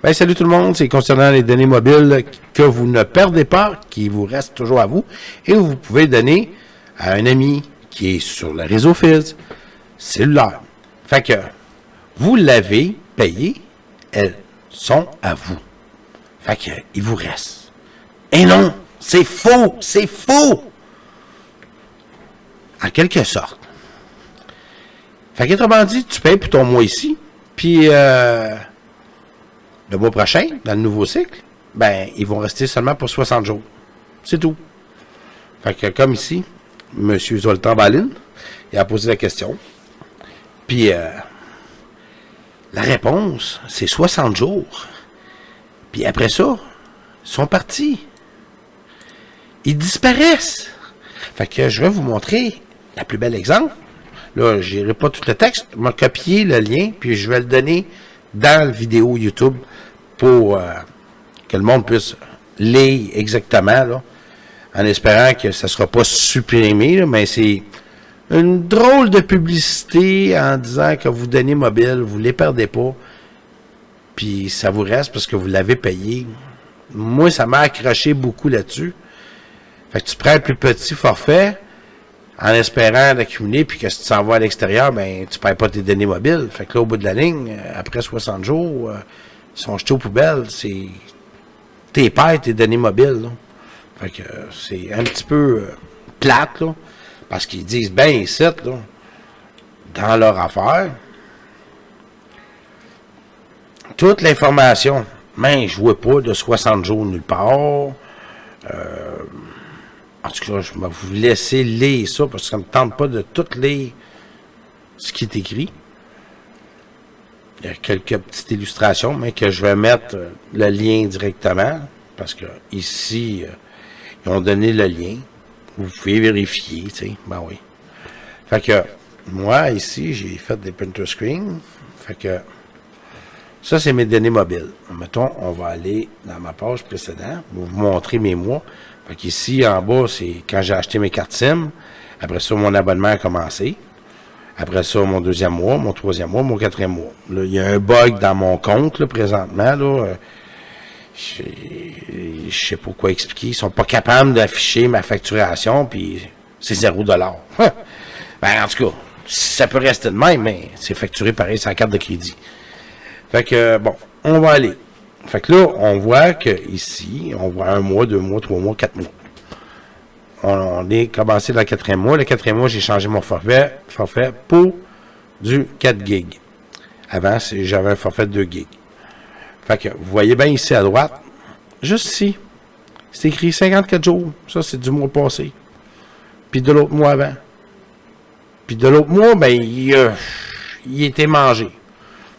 Ben, salut tout le monde, c'est concernant les données mobiles que vous ne perdez pas, qui vous restent toujours à vous, et vous pouvez donner à un ami qui est sur le réseau Fizz cellulaire. Fait que vous l'avez payé, elles sont à vous. Fait que il vous reste. Et non, c'est faux, c'est faux! En quelque sorte. Fait qu'autrement dit, tu payes pour ton mois ici, puis le mois prochain, dans le nouveau cycle, ben, ils vont rester seulement pour 60 jours. C'est tout. Fait que comme ici, M. Zoltan Balin, il a posé la question. Puis la réponse, c'est 60 jours. Puis après ça, ils sont partis. Ils disparaissent. Fait que je vais vous montrer la plus belle exemple. Là, je n'irai pas tout le texte. Je vais copier le lien, puis je vais le donner dans la vidéo YouTube pour que le monde puisse lire exactement, là, en espérant que ça ne sera pas supprimé, là, mais c'est une drôle de publicité en disant que vous donnez mobile, vous ne les perdez pas, puis ça vous reste parce que vous l'avez payé. Moi, ça m'a accroché beaucoup là-dessus. Fait que tu prends le plus petit forfait en espérant l'accumuler, puis que si tu s'en vas à l'extérieur, ben tu ne perds pas tes données mobiles. Fait que là, au bout de la ligne, après 60 jours, ils sont jetés aux poubelles. C'est tes perds tes données mobiles, là. Fait que c'est un petit peu plate, là, parce qu'ils disent ben ici, là, dans leur affaire, toute l'information, mais je ne vois pas de 60 jours nulle part. En tout cas, je vais vous laisser lire ça, parce que ça ne me tente pas de tout lire ce qui est écrit. Il y a quelques petites illustrations, mais que je vais mettre le lien directement, parce que ici, ils ont donné le lien. Vous pouvez vérifier, tu sais. Ben oui. Fait que, moi, ici, j'ai fait des printer screens. Fait que, ça, c'est mes données mobiles. Mettons, on va aller dans ma page précédente, vous montrer mes mois. Fait qu'ici, en bas, c'est quand j'ai acheté mes cartes SIM. Après ça, mon abonnement a commencé. Après ça, mon deuxième mois, mon troisième mois, mon quatrième mois. Là, il y a un bug dans mon compte, là, présentement, là. Je sais pas quoi expliquer. Ils sont pas capables d'afficher ma facturation, puis c'est 0 $. Ben, en tout cas, ça peut rester de même, mais c'est facturé pareil sur la carte de crédit. Fait que, bon, on va aller. Fait que là, on voit que ici, on voit 1 mois, 2 mois, 3 mois, 4 mois. On est commencé dans le 4e mois. Le 4e mois, j'ai changé mon forfait pour du 4 gigs. Avant, j'avais un forfait de 2 gigs. Fait que, vous voyez bien ici à droite, juste ici, c'est écrit 54 jours. Ça, c'est du mois passé. Puis de l'autre mois avant. Puis de l'autre mois, ben, il était mangé.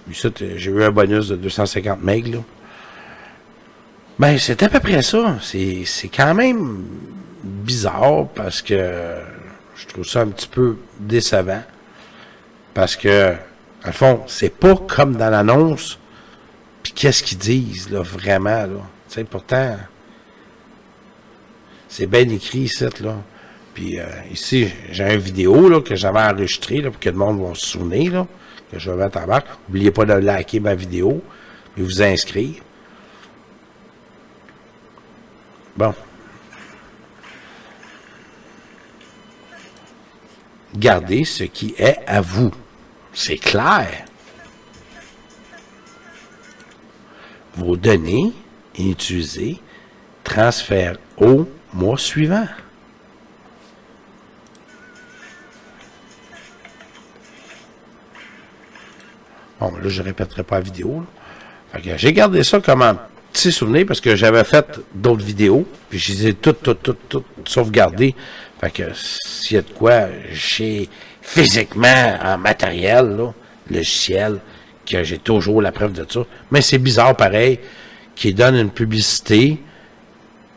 J'ai eu un bonus de 250 MB, là. Ben, c'est à peu près ça. C'est quand même bizarre parce que je trouve ça un petit peu décevant. Parce que, à le fond, c'est pas comme dans l'annonce. Puis qu'est-ce qu'ils disent, là, vraiment, là. Tu sais, pourtant, c'est bien écrit ici, là. Puis ici, j'ai une vidéo, là, que j'avais enregistrée, là, pour que le monde va se souvenir, là, que je vais mettre en bas. N'oubliez pas de liker ma vidéo et vous inscrire. Bon. Gardez ce qui est à vous. C'est clair. Vos données inutilisées transfèrent au mois suivant. Bon, là, je ne répéterai pas la vidéo. Fait que j'ai gardé ça comme un petit souvenir parce que j'avais fait d'autres vidéos. Puis je les ai toutes sauvegardées. Fait que s'il y a de quoi, j'ai physiquement en matériel, là, logiciel, que j'ai toujours la preuve de ça. Mais c'est bizarre pareil, qui donne une publicité,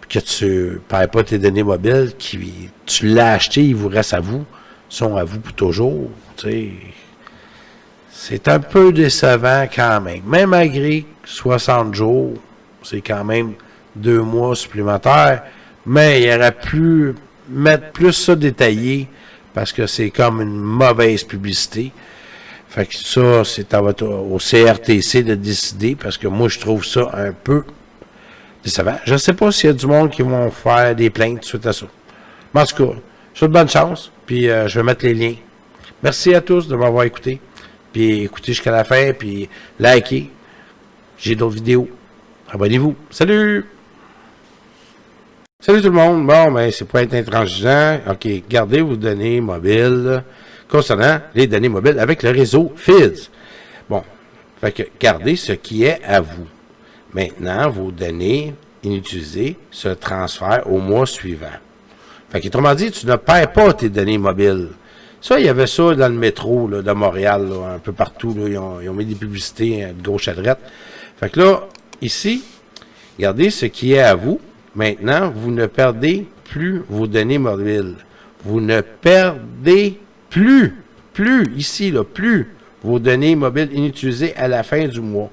que tu ne perds pas tes données mobiles, tu l'as acheté, il vous reste à vous, sont à vous pour toujours. Tu sais. C'est un peu décevant quand même. Même malgré 60 jours, c'est quand même 2 mois supplémentaires, mais il aurait pu mettre plus ça détaillé parce que c'est comme une mauvaise publicité. Fait que ça, c'est au CRTC de décider, parce que moi, je trouve ça un peu décevant. Je ne sais pas s'il y a du monde qui vont faire des plaintes suite à ça. Mais en tout cas, je souhaite bonne chance, puis je vais mettre les liens. Merci à tous de m'avoir écouté, puis écoutez jusqu'à la fin, puis likez. J'ai d'autres vidéos. Abonnez-vous. Salut! Salut tout le monde. Bon, ben, c'est pas être intransigeant. OK, gardez vos données mobiles concernant les données mobiles avec le réseau FIDS. Bon, fait que gardez ce qui est à vous. Maintenant, vos données inutilisées se transfèrent au mois suivant. Fait que, autrement dit, tu ne perds pas tes données mobiles. Ça, il y avait ça dans le métro là, de Montréal, là, un peu partout. Là, ils ont mis des publicités de gauche à droite. Fait que là, ici, regardez ce qui est à vous. Maintenant, vous ne perdez plus vos données mobiles. Vous ne perdez plus vos données mobiles inutilisées à la fin du mois.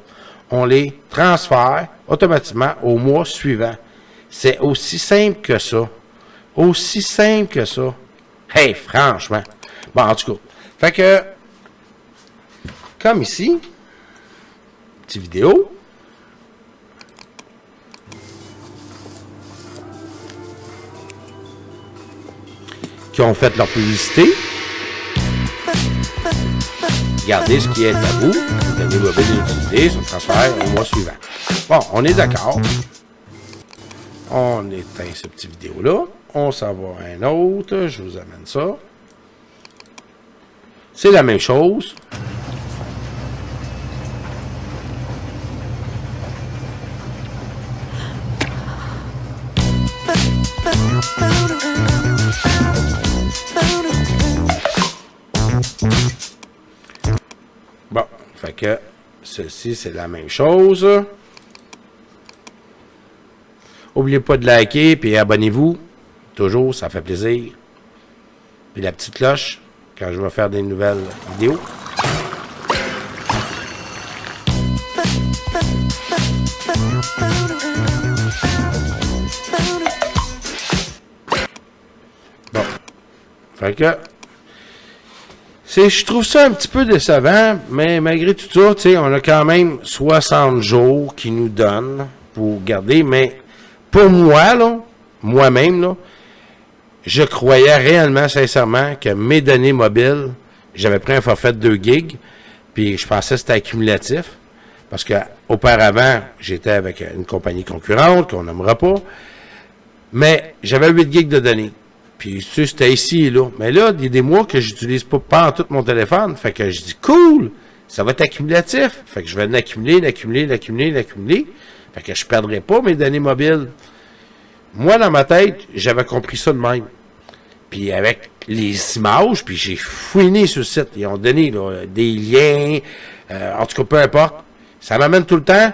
On les transfère automatiquement au mois suivant. C'est aussi simple que ça. Aussi simple que ça. Hey, franchement. Bon, en tout cas. Fait que, comme ici, petite vidéo. Qui ont fait leur publicité. Regardez ce qui est à vous. Les données mobiles utilisées sont transférées au mois suivant. Bon, on est d'accord. On éteint ce petit vidéo-là. On s'en va à un autre. Je vous amène ça. C'est la même chose. Bon, fait que ceci, c'est la même chose. N'oubliez pas de liker et abonnez-vous. Toujours, ça fait plaisir. Puis la petite cloche, quand je vais faire des nouvelles vidéos. Bon. Fait que je trouve ça un petit peu décevant, mais malgré tout ça, tu sais, on a quand même 60 jours qui nous donnent pour garder, mais pour moi, là, moi-même, là, je croyais réellement, sincèrement, que mes données mobiles, j'avais pris un forfait de 2 gigs, puis je pensais que c'était accumulatif, parce que auparavant, j'étais avec une compagnie concurrente, qu'on nommera pas, mais j'avais 8 gigs de données. Puis, tu sais, c'était ici et là. Mais là, il y a des mois que j'utilise pas en tout mon téléphone. Fait que je dis, cool, ça va être accumulatif. Fait que je vais l'accumuler. Fait que je perdrai pas mes données mobiles. Moi, dans ma tête, j'avais compris ça de même. Puis, avec les images, puis j'ai fouiné sur le site. Ils ont donné là, des liens, en tout cas, peu importe. Ça m'amène tout le temps,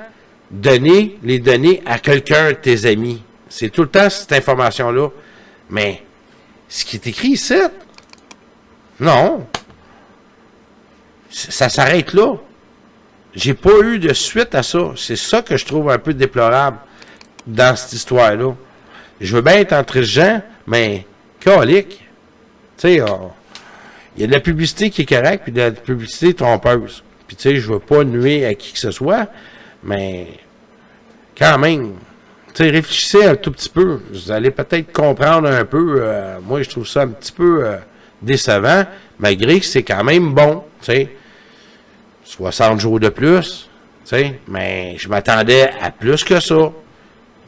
donner les données à quelqu'un de tes amis. C'est tout le temps cette information-là. Mais ce qui est écrit ici, non. Ça s'arrête là. J'ai pas eu de suite à ça. C'est ça que je trouve un peu déplorable dans cette histoire-là. Je veux bien être intransigeant, mais calique. Tu sais, il y a de la publicité qui est correcte, puis de la publicité trompeuse. Puis tu sais, je veux pas nuire à qui que ce soit, mais quand même. Tu sais, réfléchissez un tout petit peu. Vous allez peut-être comprendre un peu. Moi, je trouve ça un petit peu décevant, malgré que c'est quand même bon. Tu sais, 60 jours de plus. Tu sais, mais je m'attendais à plus que ça.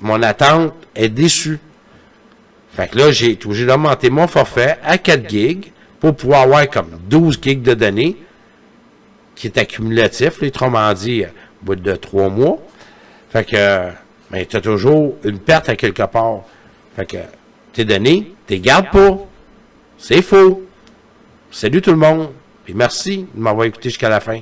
Mon attente est déçue. Fait que là, j'ai été obligé d'augmenter mon forfait à 4 gigs pour pouvoir avoir comme 12 gigs de données qui est accumulatif, autrement dit, au bout de 3 mois. Fait que mais tu as toujours une perte à quelque part. Fait que tes données, tu les gardes pas. C'est faux. Salut tout le monde. Puis merci de m'avoir écouté jusqu'à la fin.